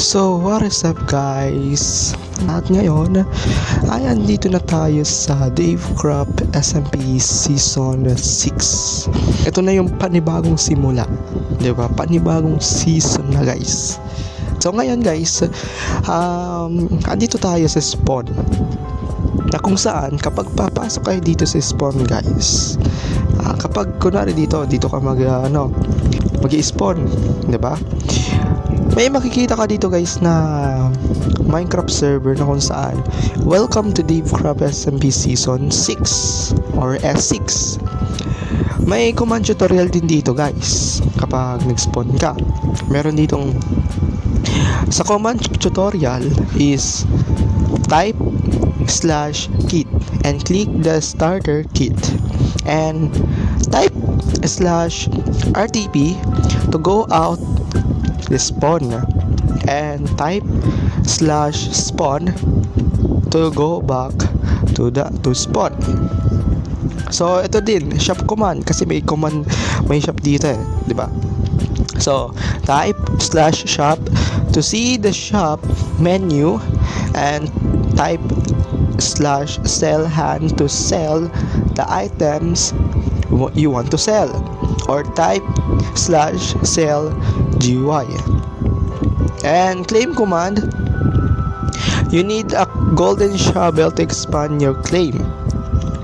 So, what is up guys? At ngayon, ay andito na tayo sa Dave Crop SMP Season 6. Ito na yung panibagong simula, diba? Panibagong season na guys. So ngayon guys, andito tayo sa spawn, na kung saan kapag papasok kayo dito sa spawn guys, kapag kunwari dito ka mag-i-spawn, diba? May makikita ka dito guys na Minecraft server na kung saan welcome to Dave Crop SMP Season 6 or S6. May command tutorial din dito guys kapag nag-spawn ka. Meron ditong sa command tutorial is type /kit and click the starter kit and type /rtp to go out the spawn and type /spawn to go back to spawn. So ito din shop command kasi may shop dito di ba? So type /shop to see the shop menu and type /sell hand to sell the items you want to sell, or type /sell GUI. And claim command, you need a golden shovel to expand your claim.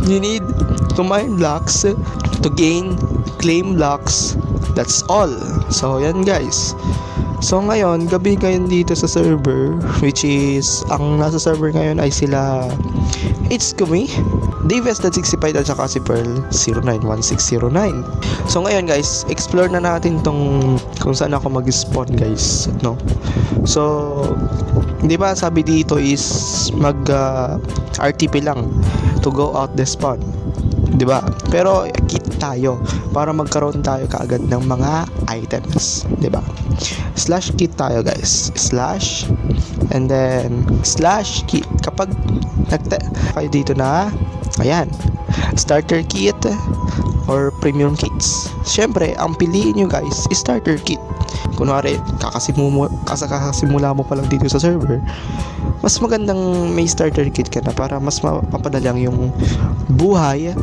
You need to mine blocks to gain claim blocks. That's all. So yan guys. So ngayon, gabi ngayon dito sa server, which is, ang nasa server ngayon ay sila It's Kumi, Davis.65 at saka si Pearl 091609. So ngayon guys, explore na natin tong kung saan ako mag-spawn guys, no? So, di ba sabi dito is mag RTP lang to go out the spawn, di ba? Pero kit tayo para magkaroon tayo kaagad ng mga items, di ba? /kit tayo guys, and then /kit. Kapag kayo dito na ayan, starter kit or premium kits, syempre ang piliin nyo guys is starter kit. Kunwari kakasimula mo pa lang dito sa server, mas magandang may starter kit ka na para mas mapadalang yung buhay,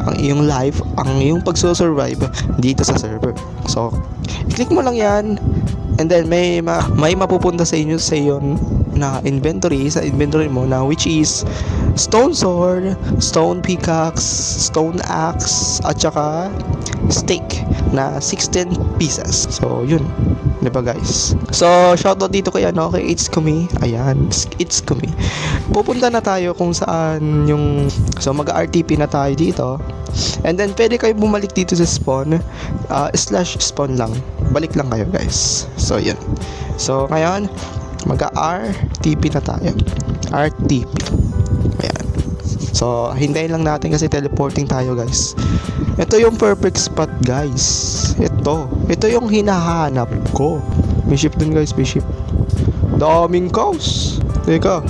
ang iyong life, ang iyong pagsusurvive dito sa server. So i-click mo lang yan, and then may mapupunta sa iyo na inventory, sa inventory mo na which is stone sword, stone pickaxe, stone axe, at saka steak na 16 pieces. So yun, diba guys? So shoutout dito kay kay It's Kumi. Ayan, It's Kumi. Pupunta na tayo kung saan yung, so mag-RTP na tayo dito, and then pwede kayo bumalik dito sa spawn, /spawn lang, balik lang kayo guys. So yun, so ngayon mag-RTP na tayo, RTP. Ayan, so hintayin lang natin kasi teleporting tayo guys. Ito yung perfect spot guys. Ito yung hinahanap ko. May ship dun guys, may ship. Daming cows. Teka,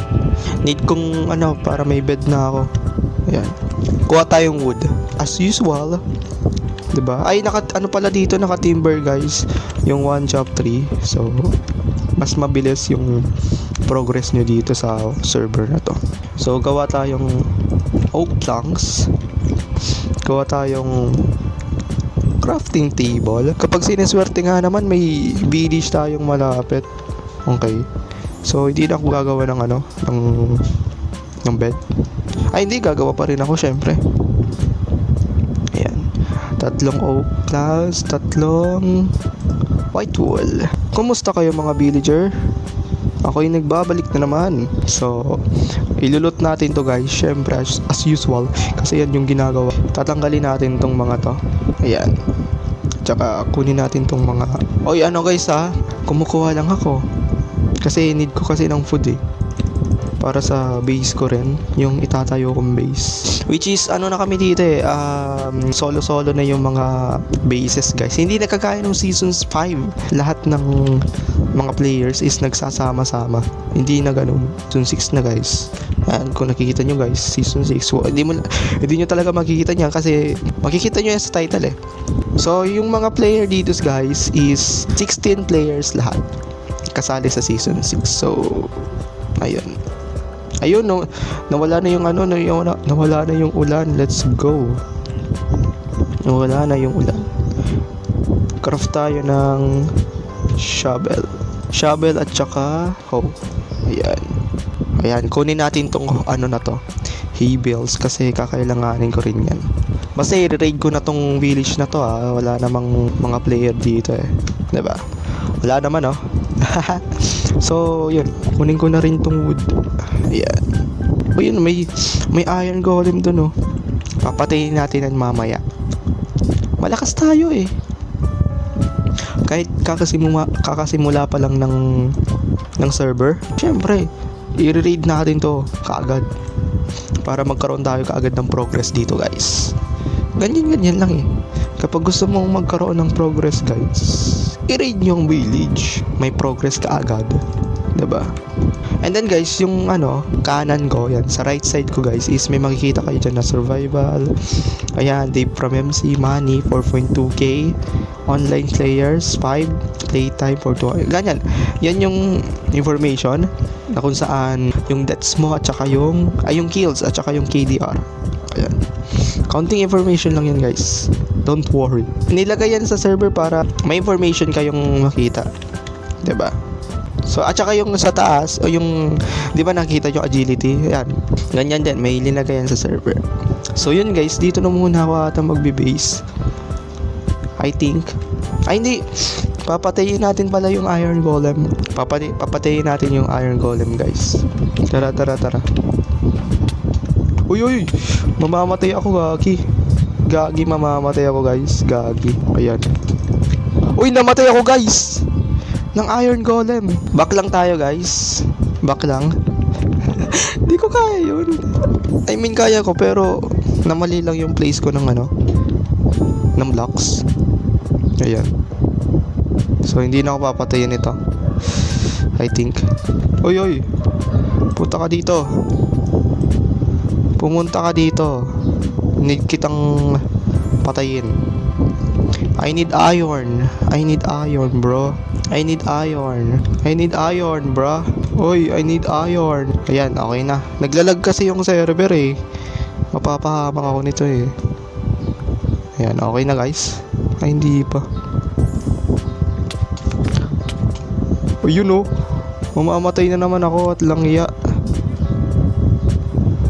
need kong para may bed na ako. Ayan, kuha tayong wood as usual, diba? Ay pala dito, naka timber guys, yung 1 chop 3. So mas mabilis yung progress nyo dito sa server na to. So gawa tayong oak planks, gawa tayong crafting table. Kapag sineswerte nga naman, may village tayong malapit. Okay, so hindi na ako gagawa ng bed. Ay hindi, gagawa pa rin ako syempre. Ayan, 3 oak planks, 3 white wool. Kumusta kayo mga villager? Ako'y nagbabalik na naman. So ilulot natin to guys, syempre as usual, kasi yan yung ginagawa. Tatanggalin natin tong mga to. Ayan, tsaka kunin natin tong mga guys kumukuha lang ako kasi need ko kasi ng food para sa base ko rin, yung itatayo kong base, which is na kami dito solo na yung mga bases guys. Hindi na kagaya ng seasons 5, lahat ng mga players is nagsasama-sama. Hindi na ganun. Season 6 na guys. Yan, kung nakikita nyo guys, season 6, hindi nyo talaga makikita niyan kasi makikita nyo yan sa title So yung mga player dito guys is 16 players lahat. kasali sa season 6. So, ayun. Ayun, no, nawala na yung ano, nawala na yung ulan. Let's go. Nawala na yung ulan. Craft tayo ng shovel. Shovel at saka hoe. Ayan. Ayan, kunin natin tong ano na to. Hay bales kasi kakailanganin ko rin yan. Basta i-raid ko na tong village na to wala namang mga player dito eh. 'Di ba? Wala naman So, yun. Kunin ko na rin tong wood. Ayan. O yun, may iron golem dun Papatayin natin yan mamaya. Malakas tayo eh. Kahit kakasimula pa lang ng server, syempre, i-raid natin to kaagad. Para magkaroon tayo kaagad ng progress dito, guys. Ganyan lang eh. Kapag gusto mong magkaroon ng progress, guys, i-raid nyo ang village. May progress ka agad. Diba? And then guys, yung kanan ko, yan, sa right side ko guys, is may makikita kayo dyan na survival. Ayan, Dave from MC, money, 4.2k. Online players, 5. Playtime, 4 ganyan. Yan yung information na kung saan yung deaths mo at saka yung kills at saka yung KDR. Ayan. Counting information lang yan guys. Don't worry. Nilagay yan sa server para may information kayong makita. 'Di ba? So at saka yung sa taas o yung 'di ba nakita yung agility? Ayan. Ganyan din, may linagay yan sa server. So yun guys, dito na muna ako ata magbe-base. I think. Ay hindi. Papatayin natin pala yung iron golem. Papatayin natin yung iron golem guys. Tara. Uy, mamamatay ako Gagi, mamamatay ako guys. Gagi. Ayan. Uy, namatay ako guys ng iron golem. Back lang tayo guys. Back lang. Di ko kaya yun. I mean kaya ko pero namali lang yung place ko ng ng blocks. Ayan. So hindi na ako papatayin ito, I think. Uy. Punta ka dito. Pumunta ka dito. Need kitang patayin. I need iron, bro. I need iron, bro. Oy, I need iron. Ayan, okay na. Naglalag kasi yung server eh. Mapapahamak ako nito eh. Ayan, okay na guys. Ay, hindi pa. O yun mamamatay na naman ako at langya.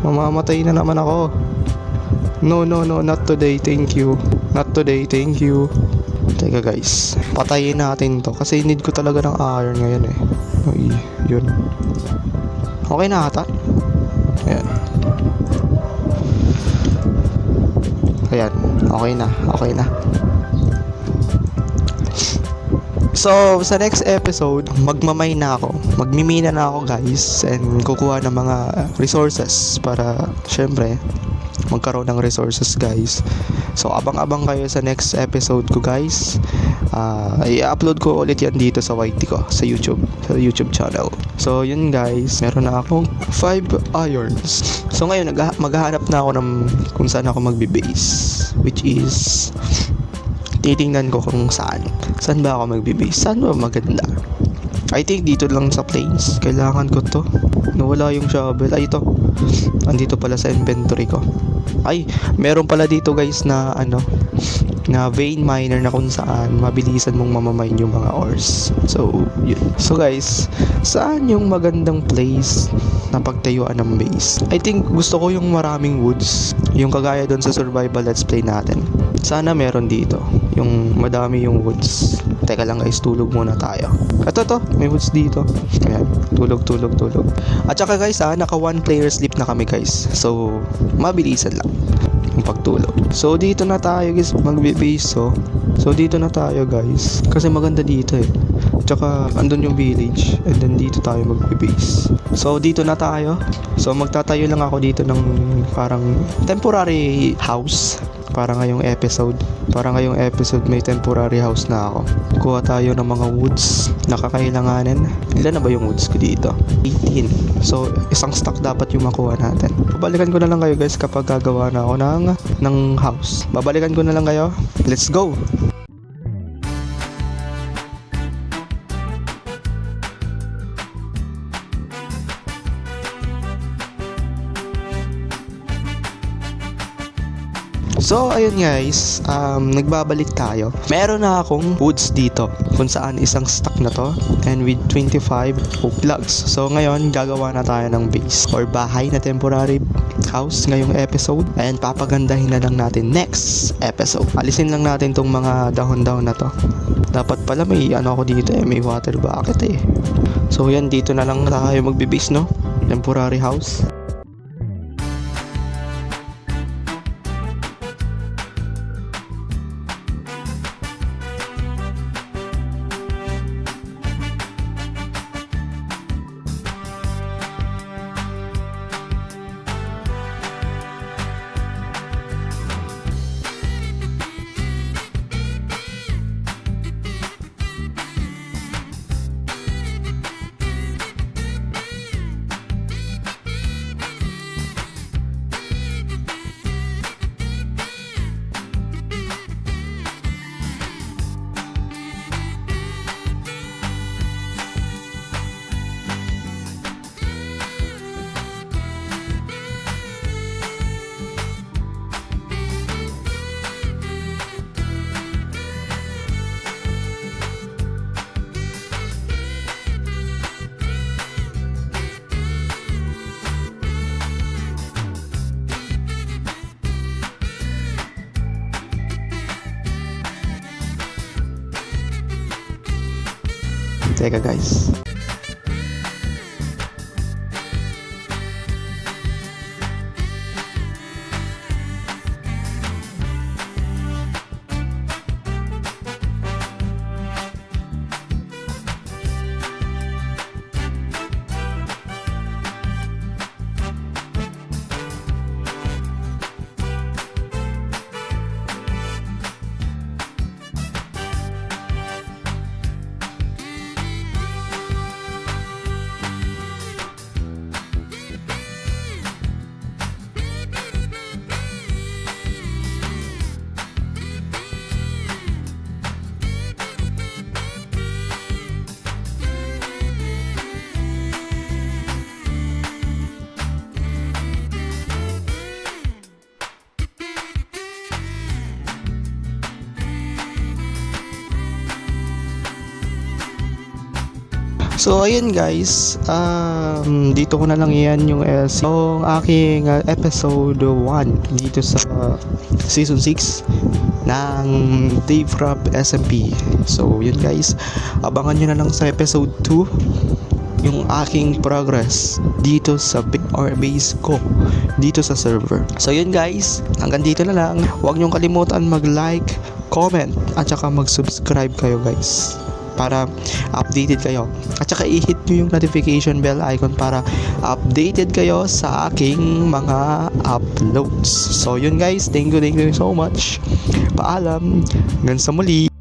Mamamatay na naman ako. No, not today, thank you. Not today, thank you. Teka guys, patayin natin to kasi need ko talaga ng iron ngayon eh. Uy, yun. Okay na ata. Ayan, okay na. So, sa next episode, magmamine na ako. Magmimina na ako guys and kukuha ng mga resources para syempre magkaroon ng resources guys. So abang-abang kayo sa next episode ko guys. I-upload ko ulit yan dito sa YT ko, sa YouTube channel. So yun guys, meron na akong 5 irons. So ngayon maghahanap na ako ng kung saan ako magbe-base, which is titingnan ko kung saan ba ako magbe-base, saan ba maganda. I think dito lang sa plains. Kailangan ko to. Nawala yung shovel. Ay, ito. Andito pala sa inventory ko. Ay, meron pala dito guys na na vein miner na kung saan mabilisan mong mamamine yung mga ores. So, yun. So guys, saan yung magandang place na pagtayuan ng base? I think gusto ko yung maraming woods. Yung kagaya doon sa survival let's play natin. Sana meron dito. Yung madami yung woods. Teka lang guys, tulog muna tayo. Ito, may woods dito. Ayan, tulog. At saka guys naka 1 player sleep na kami guys. So, mabilisan lang yung pagtulog. So, dito na tayo guys magbe-base. So, dito na tayo guys. Kasi maganda dito eh. Tsaka, andun yung village. And then, dito tayo magbe-base. So, dito na tayo. So, magtatayo lang ako dito ng parang temporary house. Para ngayong episode may temporary house na ako. Kuha tayo ng mga woods na kakailanganin. Ilan na ba yung woods ko dito? 18. So, isang stock dapat yung makuha natin. Babalikan ko na lang kayo guys kapag gagawa na ako ng house. Babalikan ko na lang kayo. Let's go! So ayun guys, nagbabalik tayo. Meron na akong woods dito kung saan isang stack na to and with 25 oak logs. So ngayon gagawa na tayo ng base or bahay na temporary house ngayong episode and papagandahin na lang natin next episode. Alisin lang natin tong mga dahon-dahon na to. Dapat pala may ano ako dito may water bucket eh. So yan, dito na lang tayo magbe-base, no? Temporary house. Teka guys. So ayun guys, dito ko na lang iyan yung aking episode 1 dito sa season 6 ng Davecraft SMP. So yun guys, abangan nyo na lang sa episode 2 yung aking progress dito sa base ko dito sa server. So yun guys, hanggang dito na lang. Huwag nyong kalimutan mag-like, comment at saka mag-subscribe kayo guys para updated kayo. At saka i-hit nyo yung notification bell icon para updated kayo sa aking mga uploads. So yun guys, thank you so much. Paalam, hanggang sa muli.